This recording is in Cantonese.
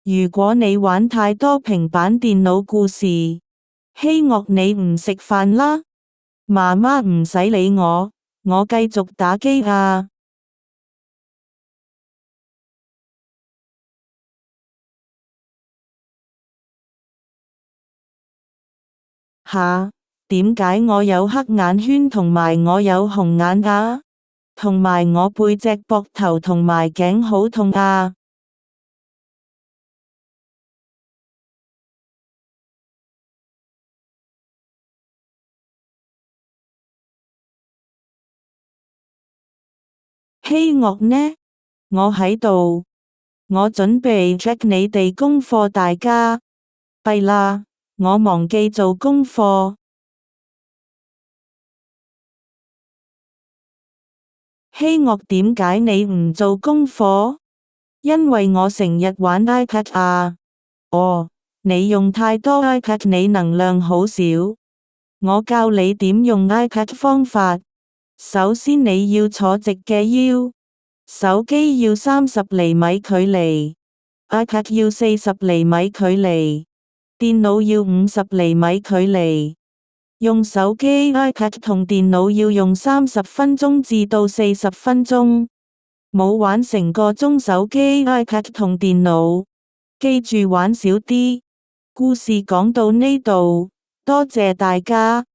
如果你玩太多平板電腦故事，希樂你唔食飯啦，媽媽唔使理我，我繼續打機啊。吓？點解我有黑眼圈同埋我有紅眼啊？同埋我背脊膊頭同埋頸好痛啊！希樂呢？我喺度，我準備 check 你哋功課大家。弊啦，我忘記做功課。希樂點解你唔做功課？因為我成日玩 iPad 啊。哦，你用太多 iPad 你能量好少。我教你點用 iPad 方法。首先你要坐直嘅腰，手機要30厘米距離 ，iPad 要40厘米距離，電腦要50厘米距離。用手機 iPad 同電腦要用30分鐘至到40分鐘，冇玩成個鐘手機 iPad 同電腦，記住玩少啲。故事講到呢度，多謝大家。